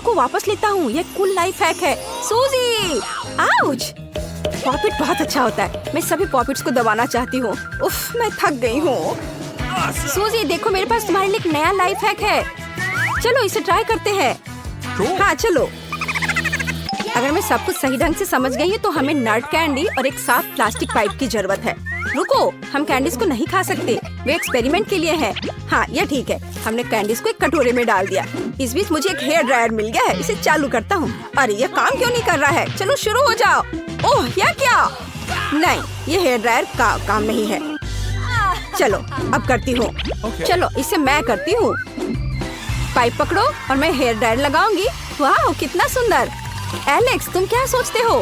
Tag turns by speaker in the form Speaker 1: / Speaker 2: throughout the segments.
Speaker 1: को वापस लेता हूँ। ये कूल लाइफ हैक है। सूजी, आउच! पॉपिट बहुत अच्छा होता है। मैं सभी पॉपिट्स को दबाना चाहती हूँ। उफ, मैं थक गई हूँ। सूजी, देखो मेरे पास तुम्हारे लिए एक नया लाइफ हैक है। चलो इसे ट्राई करते हैं। हाँ चलो। अगर मैं सब कुछ सही ढंग से समझ गई हूँ तो हमें नट कैंडी और एक साफ प्लास्टिक पाइप की जरूरत है। रुको, हम कैंडीज को नहीं खा सकते, वे एक्सपेरिमेंट के लिए है। हाँ यह ठीक है। हमने कैंडीज को एक कटोरे में डाल दिया। इस बीच मुझे एक हेयर ड्रायर मिल गया है। इसे चालू करता हूँ। अरे यह काम क्यों नहीं कर रहा है? चलो शुरू हो जाओ। ओह यह क्या? नहीं, ये हेयर ड्रायर का काम नहीं है। चलो अब करती हूँ। चलो इसे मैं करती हूँ। पाइप पकड़ो और मैं हेयर ड्रायर लगाऊंगी। वाह कितना सुंदर। एलेक्स, तुम क्या सोचते हो?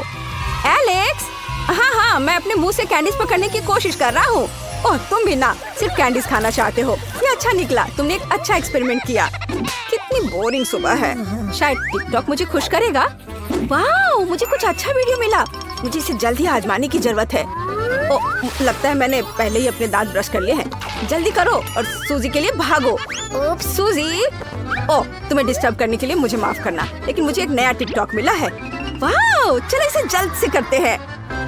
Speaker 1: एलेक्स, हाँ, मैं अपने मुंह से कैंडीज पकड़ने की कोशिश कर रहा हूँ। ओह तुम भी ना सिर्फ कैंडीज खाना चाहते हो। ये अच्छा निकला, तुमने एक अच्छा एक्सपेरिमेंट किया। कितनी बोरिंग सुबह है। शायद टिकटॉक मुझे खुश करेगा। वाह, मुझे कुछ अच्छा वीडियो मिला। मुझे इसे जल्द ही आजमाने की जरूरत है। ओह लगता है मैंने पहले ही अपने दांत ब्रश कर लिए हैं। जल्दी करो और सूजी के लिए भागो। ओप्स सूजी। ओह तुम्हें डिस्टर्ब करने के लिए मुझे माफ करना, लेकिन मुझे एक नया टिकटॉक मिला है। वाह, चलो इसे जल्द से करते हैं।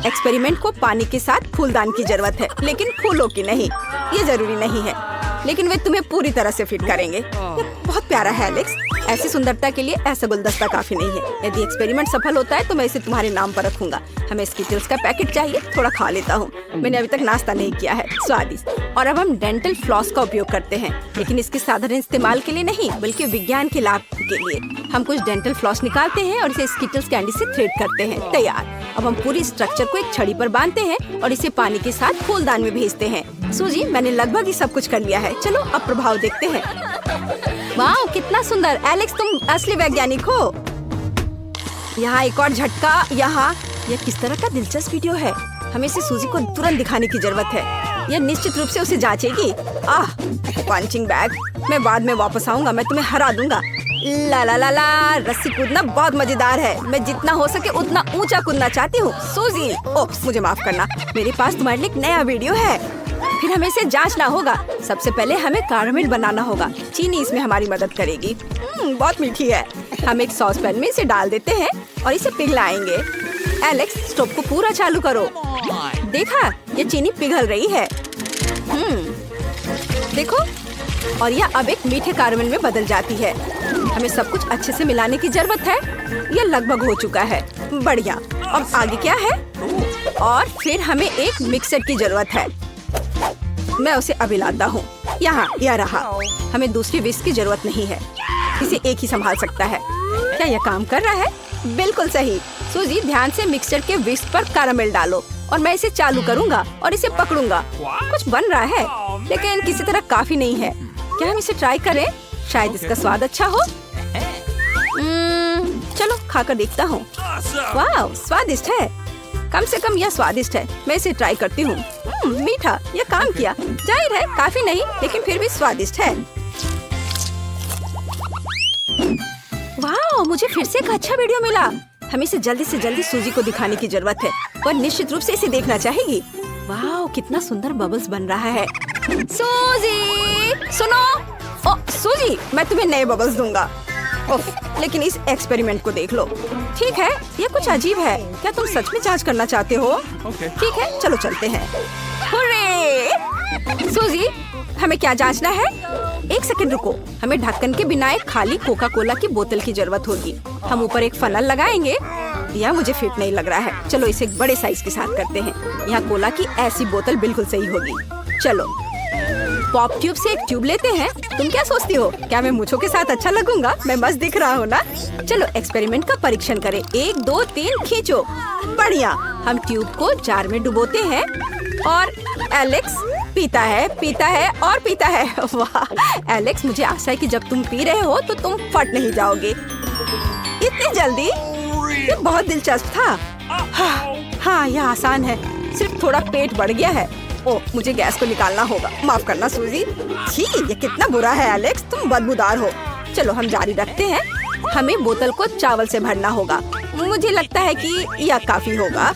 Speaker 1: एक्सपेरिमेंट को पानी के साथ फूलदान की जरूरत है, लेकिन फूलों की नहीं। ये जरूरी नहीं है, लेकिन वे तुम्हें पूरी तरह से फिट करेंगे। ये बहुत प्यारा है एलेक्स। ऐसी सुंदरता के लिए ऐसा गुलदस्ता काफी नहीं है। यदि एक्सपेरिमेंट सफल होता है तो मैं इसे तुम्हारे नाम पर रखूंगा। हमें स्किटल्स का पैकेट चाहिए, थोड़ा खा लेता हूँ। मैंने अभी तक नाश्ता नहीं किया है। स्वादिष्ट। और अब हम डेंटल फ्लॉस का उपयोग करते हैं, लेकिन इसके साधारण इस्तेमाल के लिए नहीं, बल्कि विज्ञान के लाभ के लिए। हम कुछ डेंटल फ्लॉस निकालते हैं और इसे स्किटल्स कैंडी से थ्रेड करते हैं। तैयार। अब हम पूरी स्ट्रक्चर को एक छड़ी पर बांधते हैं और इसे पानी के साथ फूलदान में भेजते हैं। सूजी, मैंने लगभग ही सब कुछ कर लिया है। चलो अब प्रभाव देखते हैं। वाह कितना सुंदर। एलेक्स, तुम असली वैज्ञानिक हो। यहाँ एक और झटका। यहाँ यह किस तरह का दिलचस्प वीडियो है। हमें इसे सूजी को तुरंत दिखाने की जरूरत है। यह निश्चित रूप से उसे जांचेगी। Punching bag. मैं बाद में वापस आऊंगा, मैं तुम्हें हरा दूंगा। ला ला ला ला, रस्सी कूदना बहुत मजेदार है। मैं जितना हो सके उतना ऊंचा कूदना चाहती हूँ। सूजी, ओप्स मुझे माफ करना। मेरे पास तुम्हारे लिए एक नया वीडियो है। फिर हमें इसे जांचना होगा। सबसे पहले हमें कैरामेल बनाना होगा। चीनी इसमें हमारी मदद करेगी। बहुत मीठी है। हम एक सॉस पैन में इसे डाल देते हैं और इसे पिघलाएंगे। एलेक्स, स्टोव को पूरा चालू करो। देखा, ये चीनी पिघल रही है। देखो, और यह अब एक मीठे कैरामेल में बदल जाती है। हमें सब कुछ अच्छे से मिलाने की जरूरत है। यह लगभग हो चुका है। बढ़िया। अब आगे क्या है? और फिर हमें एक मिक्सर की जरूरत है। मैं उसे अभी लाता हूँ। यहाँ यह रहा। हमें दूसरी विस्क की जरूरत नहीं है। इसे एक ही संभाल सकता है। क्या यह काम कर रहा है? बिल्कुल सही। सूजी, ध्यान से मिक्सचर के विस्क पर कैरामेल डालो और मैं इसे चालू करूँगा और इसे पकड़ूंगा। कुछ बन रहा है, लेकिन किसी तरह काफी नहीं है। क्या हम इसे ट्राई करें? शायद इसका स्वाद अच्छा हो। चलो खाकर देखता हूँ। वाह, स्वादिष्ट है। कम से कम यह स्वादिष्ट है। मैं इसे ट्राई करती हूँ। मीठा, यह काम किया। जाहिर है काफी नहीं, लेकिन फिर भी स्वादिष्ट है। वाह, मुझे फिर से एक अच्छा वीडियो मिला। हमें इसे जल्दी से जल्दी सूजी को दिखाने की जरूरत है। वह निश्चित रूप से इसे देखना चाहेगी। वाह, कितना सुंदर बबल्स बन रहा है। सूजी, सुनो। ओह सूजी, मैं तुम्हें नए बबल्स दूंगा। लेकिन इस एक्सपेरिमेंट को देख लो। ठीक है, ये कुछ अजीब है। क्या तुम सच में जांच करना चाहते हो? ठीक है, चलो चलते हैं। हुर्रे! सूजी, हमें क्या जांचना है? एक सेकंड रुको। हमें ढक्कन के बिना एक खाली कोका कोला की बोतल की जरूरत होगी। हम ऊपर एक फनल लगाएंगे। यह मुझे फिट नहीं लग रहा है। चलो इसे एक बड़े साइज के साथ करते हैं। यहाँ कोला की ऐसी बोतल बिल्कुल सही होगी। चलो पॉप ट्यूब से एक ट्यूब लेते हैं। तुम क्या सोचती हो? क्या मैं मूंछों के साथ अच्छा लगूंगा? मैं मस्त दिख रहा हूँ ना? चलो एक्सपेरिमेंट का परीक्षण करें। 1 2 3 खींचो। बढ़िया। हम ट्यूब को जार में डुबोते हैं और एलेक्स पीता है और पीता है। वाह एलेक्स, मुझे आशा है कि जब तुम पी रहे हो तो तुम फट नहीं जाओगे। इतनी जल्दी? ये बहुत दिलचस्प था। हाँ, यह आसान है। सिर्फ थोड़ा पेट बढ़ गया है। ओह, मुझे गैस को निकालना होगा। माफ करना सूजी। छी, ये कितना बुरा है एलेक्स, तुम बदबूदार हो। चलो हम जारी रखते हैं। हमें बोतल को चावल से भरना होगा। मुझे लगता है कि यह काफी होगा।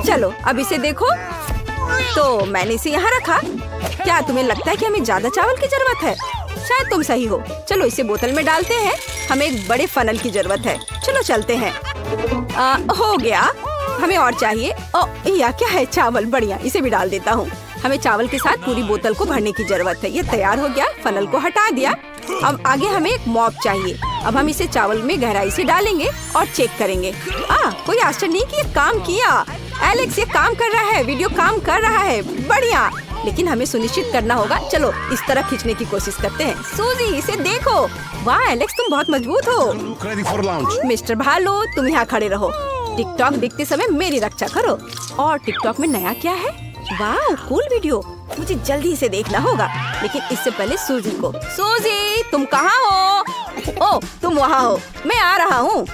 Speaker 1: चलो अब इसे देखो। तो मैंने इसे यहाँ रखा। क्या तुम्हें लगता है कि हमें ज्यादा चावल की जरूरत है? शायद तुम सही हो। चलो इसे बोतल में डालते हैं। हमें एक बड़े फनल की जरूरत है। चलो चलते हैं। हो गया। हमें और चाहिए। या क्या है, चावल। बढ़िया, इसे भी डाल देता हूँ। हमें चावल के साथ पूरी बोतल को भरने की जरूरत है। ये तैयार हो गया। फनल को हटा दिया। अब आगे हमें एक मॉप चाहिए। अब हम इसे चावल में गहराई से डालेंगे और चेक करेंगे। कोई आश्चर्य नहीं कि ये काम किया। एलेक्स ये काम कर रहा है। वीडियो काम कर रहा है। बढ़िया, लेकिन हमें सुनिश्चित करना होगा। चलो इस तरह खींचने की कोशिश करते हैं। सूजी इसे देखो। वाह एलेक्स, तुम बहुत मजबूत हो। मिस्टर भालू, तुम यहाँ खड़े रहो। टिकटॉक देखते समय मेरी रक्षा करो। और टिकटॉक में नया क्या है? वाह कूल वीडियो। मुझे जल्दी इसे देखना होगा, लेकिन इससे पहले सूजी को। सूजी तुम कहाँ हो? ओह तुम वहाँ हो। मैं आ रहा हूँ।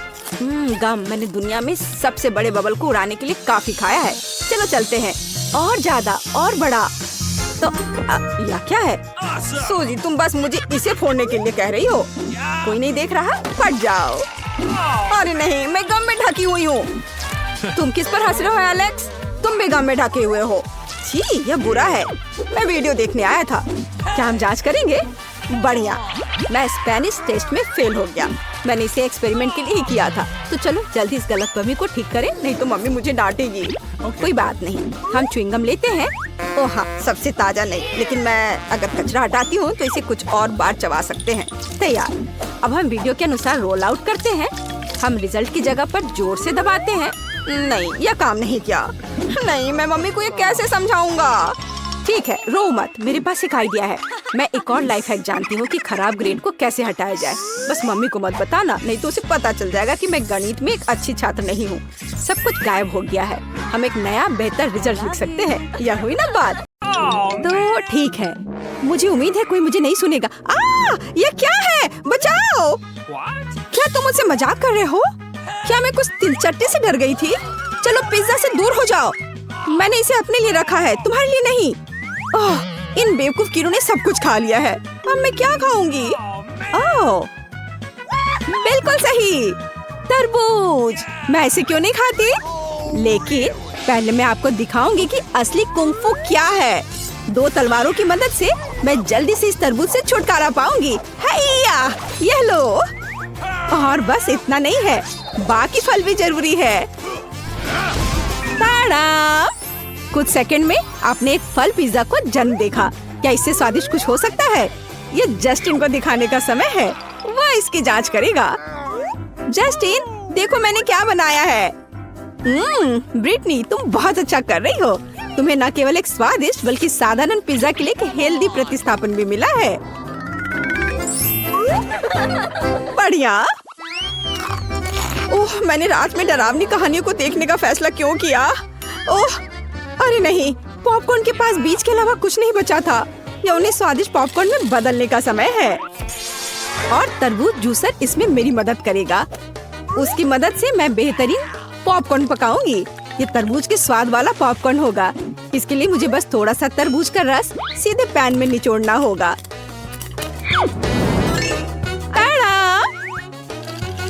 Speaker 1: गम, मैंने दुनिया में सबसे बड़े बबल को उड़ाने के लिए काफी खाया है। चलो चलते हैं। और ज्यादा और बड़ा। तो या क्या है? सूजी तुम बस मुझे इसे फोड़ने के लिए कह रही हो। कोई नहीं देख रहा, फट जाओ। अरे नहीं, मैं गम में ढकी हुई हूँ। तुम किस पर हंस रहे हो एलेक्स? तुम भी गम में ढके हुए हो। छी, यह बुरा है। मैं वीडियो देखने आया था। क्या हम जांच करेंगे? बढ़िया, मैं स्पेनिश टेस्ट में फेल हो गया। मैंने इसे एक्सपेरिमेंट के लिए ही किया था। तो चलो जल्दी इस गलतफहमी को ठीक करें, नहीं तो मम्मी मुझे डांटेगी। कोई बात नहीं, हम च्युइंगम लेते हैं। ओह हाँ, सबसे ताजा नहीं, लेकिन मैं अगर कचरा हटाती हूँ तो इसे कुछ और बार चबा सकते हैं। तैयार। अब हम वीडियो के अनुसार रोल आउट करते हैं। हम रिजल्ट की जगह पर जोर से दबाते हैं। नहीं, यह काम नहीं किया। नहीं, मैं मम्मी को ये कैसे समझाऊंगा? ठीक है, रो मत, मेरे पास एक आइडिया है। मैं एक और लाइफ हैक जानती हूँ कि खराब ग्रेड को कैसे हटाया जाए। बस मम्मी को मत बताना, नहीं तो उसे पता चल जाएगा कि मैं गणित में एक अच्छी छात्र नहीं हूँ। सब कुछ गायब हो गया है। हम एक नया बेहतर रिजल्ट लिख सकते हैं। यह हुई ना बात? तो ठीक है, मुझे उम्मीद है कोई मुझे नहीं सुनेगा। ये क्या है? बचाओ! क्या तुम मुझसे मजाक कर रहे हो? क्या मैं कुछ तिलचट्टे से डर गई थी? चलो पिज्जा से दूर हो जाओ। मैंने इसे अपने लिए रखा है, तुम्हारे लिए नहीं। इन बेवकूफ कीड़ों ने सब कुछ खा लिया है। अब मैं क्या खाऊंगी? बिल्कुल सही, तरबूज। मैं इसे क्यों नहीं खाती? लेकिन पहले मैं आपको दिखाऊंगी कि असली कुंग-फू क्या है। 2 तलवारों की मदद से मैं जल्दी से इस तरबूज से छुटकारा पाऊंगी। हैया, यह लो। और बस इतना नहीं है, बाकी फल भी जरूरी है। ताड़ा! कुछ सेकंड में आपने एक फल पिज्जा को जन्म देखा। क्या इससे स्वादिष्ट कुछ हो सकता है? ये जस्टिन को दिखाने का समय है। वह इसकी जांच करेगा। जस्टिन, देखो मैंने क्या बनाया है। ब्रिटनी, तुम बहुत अच्छा कर रही हो। तुम्हें न केवल एक स्वादिष्ट बल्कि साधारण पिज्जा के लिए एक हेल्दी प्रतिस्थापन भी मिला है। बढ़िया। ओह, मैंने रात में डरावनी कहानियों को देखने का फैसला क्यों किया? ओह, अरे नहीं, पॉपकॉर्न के पास बीज के अलावा कुछ नहीं बचा था। या उन्हें स्वादिष्ट पॉपकॉर्न में बदलने का समय है। और तरबूज जूसर इसमें मेरी मदद करेगा। उसकी मदद से मैं बेहतरीन पॉपकॉर्न पकाऊंगी। ये तरबूज के स्वाद वाला पॉपकॉर्न होगा। इसके लिए मुझे बस थोड़ा सा तरबूज का रस सीधे पैन में निचोड़ना होगा।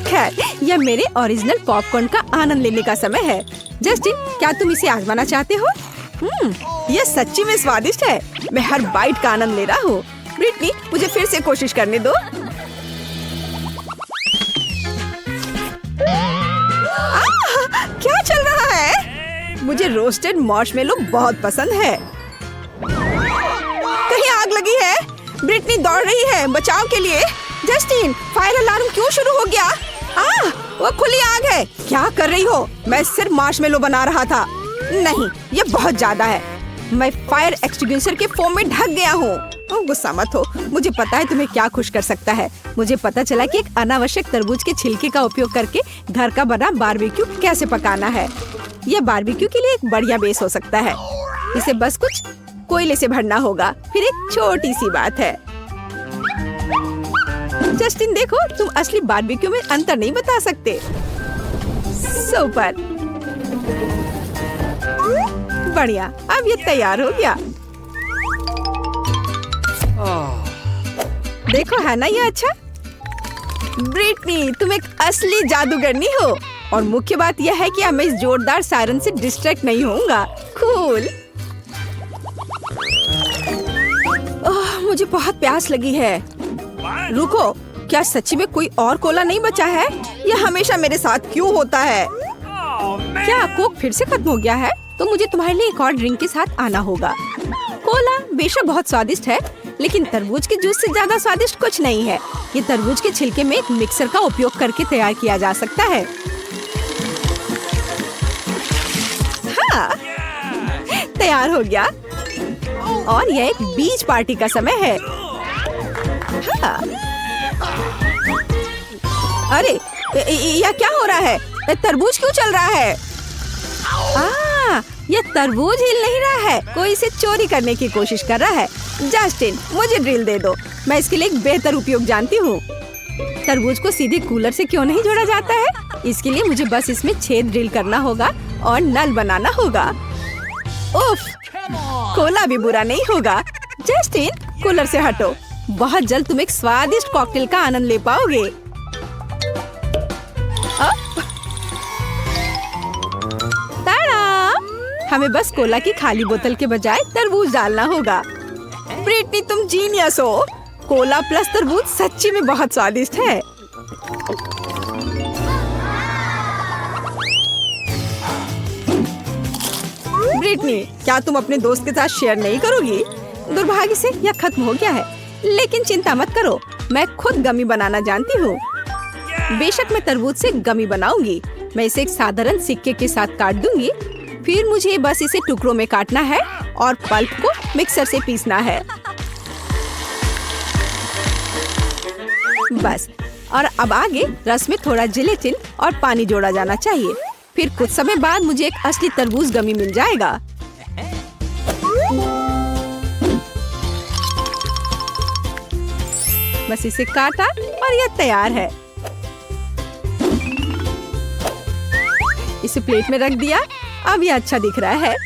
Speaker 1: खैर, यह मेरे ओरिजिनल पॉपकॉर्न का आनंद लेने का समय है। जस्टिन, क्या तुम इसे आजमाना चाहते हो? यह सच्ची में स्वादिष्ट है। मैं हर बाइट का आनंद ले रहा हूँ। ब्रिटनी, मुझे फिर से कोशिश करने दो। क्या चल रहा है? मुझे रोस्टेड मार्शमेलो बहुत पसंद है। कहीं आग लगी है? ब्रिटनी दौड़ रही है बचाव के लिए। जस्टिन, फायर अलार्म क्यों शुरू हो गया? वो खुली आग है। क्या कर रही हो? मैं सिर्फ मार्शमेलो बना रहा था। नहीं, ये बहुत ज्यादा है। मैं फायर एक्सटिंग्विशर के फोम में ढक गया हूँ। गुस्सा मत हो, मुझे पता है तुम्हें क्या खुश कर सकता है। मुझे पता चला कि एक अनावश्यक तरबूज के छिलके का उपयोग करके घर का बना बारबेक्यू कैसे पकाना है। यह बारबेक्यू के लिए एक बढ़िया बेस हो सकता है। इसे बस कुछ कोयले से भरना होगा। फिर एक छोटी सी बात है। जस्टिन, देखो, तुम असली बारबेक्यू में अंतर नहीं बता सकते। सुपर, बढ़िया। अब ये तैयार हो गया। देखो, है ना ये अच्छा? ब्रिटनी, तुम एक असली जादूगरनी हो। और मुख्य बात यह है कि मैं इस जोरदार सायरन से डिस्ट्रैक्ट नहीं होऊंगा। कूल। मुझे बहुत प्यास लगी है। रुको, क्या सच्ची में कोई और कोला नहीं बचा है? यह हमेशा मेरे साथ क्यों होता है? क्या कोक फिर से खत्म हो गया है? तो मुझे तुम्हारे लिए एक और ड्रिंक के साथ आना होगा। कोला बेशक बहुत स्वादिष्ट है, लेकिन तरबूज के जूस से ज्यादा स्वादिष्ट कुछ नहीं है। ये तरबूज के छिलके में एक मिक्सर का उपयोग करके तैयार किया जा सकता है। हाँ, तैयार हो गया। और यह एक बीच पार्टी का समय है। हाँ। अरे यह क्या हो रहा है? तरबूज क्यों चल रहा है? यह तरबूज हिल नहीं रहा है। कोई इसे चोरी करने की कोशिश कर रहा है। जस्टिन, मुझे ड्रिल दे दो। मैं इसके लिए एक बेहतर उपयोग जानती हूँ। तरबूज को सीधे कूलर से क्यों नहीं जोड़ा जाता है? इसके लिए मुझे बस इसमें छेद ड्रिल करना होगा और नल बनाना होगा। उफ, कोला भी बुरा नहीं होगा। जस्टिन, कूलर से हटो। बहुत जल्द तुम एक स्वादिष्ट कॉकटेल का आनंद ले पाओगे। हमें बस कोला की खाली बोतल के बजाय तरबूज डालना होगा। ब्रिटनी, तुम जीनियस हो। कोला प्लस तरबूज सच्ची में बहुत स्वादिष्ट है। ब्रिटनी, क्या तुम अपने दोस्त के साथ शेयर नहीं करोगी? दुर्भाग्य से यह खत्म हो गया है, लेकिन चिंता मत करो, मैं खुद गमी बनाना जानती हूँ। बेशक मैं तरबूज से गमी बनाऊंगी। मैं इसे एक साधारण सिक्के के साथ काट दूंगी। फिर मुझे बस इसे टुकड़ों में काटना है और पल्प को मिक्सर से पीसना है। बस। और अब आगे रस में थोड़ा जिलेटिन और पानी जोड़ा जाना चाहिए। फिर कुछ समय बाद मुझे एक असली तरबूज गमी मिल जाएगा। बस इसे काटा और यह तैयार है। इसे प्लेट में रख दिया। अब यह अच्छा दिख रहा है।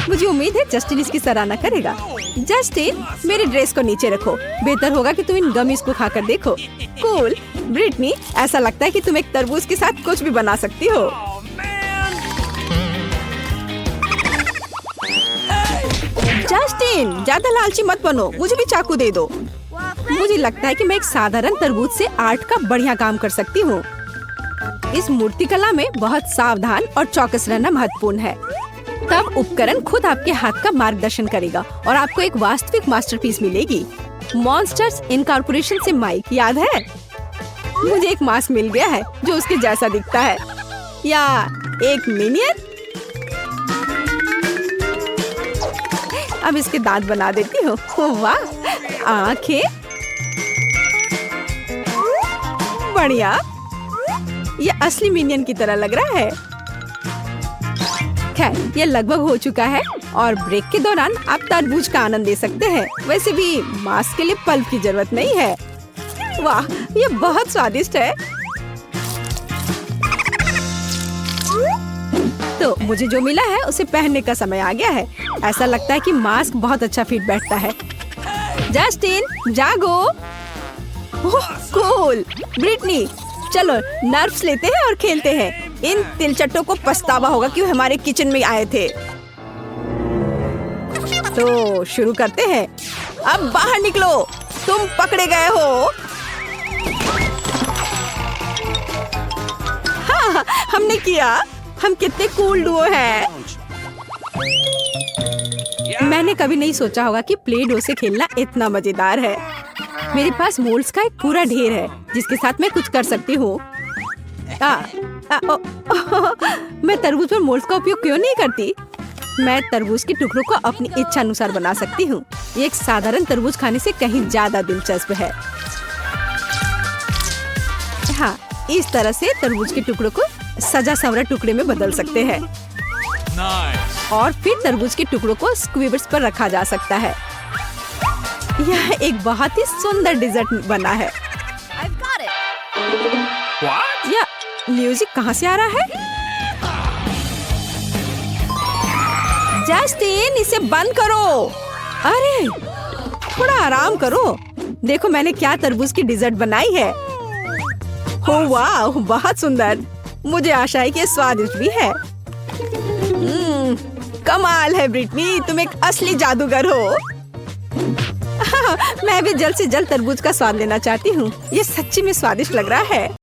Speaker 1: मुझे उम्मीद है जस्टिन इसकी सराहना करेगा। जस्टिन, मेरे ड्रेस को नीचे रखो। बेहतर होगा कि तुम इन गमीज को खाकर देखो। कूल। ब्रिटनी, ऐसा लगता है कि तुम एक तरबूज के साथ कुछ भी बना सकती हो। जस्टिन, ज्यादा लालची मत बनो। मुझे भी चाकू दे दो। मुझे लगता है कि मैं एक साधारण तरबूज से आर्ट का बढ़िया काम कर सकती हूँ। इस मूर्तिकला में बहुत सावधान और चौकस रहना महत्वपूर्ण है। तब उपकरण खुद आपके हाथ का मार्गदर्शन करेगा और आपको एक वास्तविक मास्टरपीस मिलेगी। मॉन्स्टर्स इनकॉर्पोरेशन से माइक याद है? मुझे एक मास्क मिल गया है जो उसके जैसा दिखता है। या एक मिनियन। अब इसके दांत बना देती हूँ। वाह, आंखें, बढ़िया। ये असली मिनियन की तरह लग रहा है। खैर, ये लगभग हो चुका है और ब्रेक के दौरान आप तरबूज का आनंद ले सकते हैं। वैसे भी मास्क के लिए पल्प की जरूरत नहीं है। वाह, ये बहुत स्वादिष्ट है। तो मुझे जो मिला है उसे पहनने का समय आ गया है। ऐसा लगता है कि मास्क बहुत अच्छा फिट बैठता है। जस्टिन, जागो। ओह, कूल। ब्रिटनी, चलो नर्व्स लेते हैं और खेलते हैं। इन तिलचट्टों को पछतावा होगा कि वो हमारे किचन में आए थे। तो शुरू करते हैं। अब बाहर निकलो, तुम पकड़े गए हो। हाँ, हमने किया। हम कितने कूल डुओ हैं। मैंने कभी नहीं सोचा होगा कि प्ले डो से खेलना इतना मजेदार है। मेरे पास मोल्ड्स का एक पूरा ढेर है जिसके साथ मैं कुछ कर सकती हूँ। मैं तरबूज पर मोल्ड्स का उपयोग क्यों नहीं करती? मैं तरबूज के टुकड़ों को अपनी इच्छा अनुसार बना सकती हूँ। ये एक साधारण तरबूज खाने से कहीं ज्यादा दिलचस्प है। हाँ, इस तरह से तरबूज के टुकड़ों को सजा संवरा टुकड़े में बदल सकते हैं। और फिर तरबूज के टुकड़ों को स्क्वीवर्स पर रखा जा सकता है। यह एक बहुत ही सुंदर डिजर्ट बना है। यह म्यूजिक कहाँ से आ रहा है? जस्टिन, इसे बंद करो। अरे, थोड़ा आराम करो। देखो मैंने क्या तरबूज की डिजर्ट बनाई है। हो वाह, बहुत सुंदर। मुझे आशा है कि ये स्वादिष्ट भी है। कमाल है ब्रिटनी, तुम एक असली जादूगर हो। मैं भी जल्द से जल्द तरबूज का स्वाद लेना चाहती हूँ। ये सच्ची में स्वादिष्ट लग रहा है।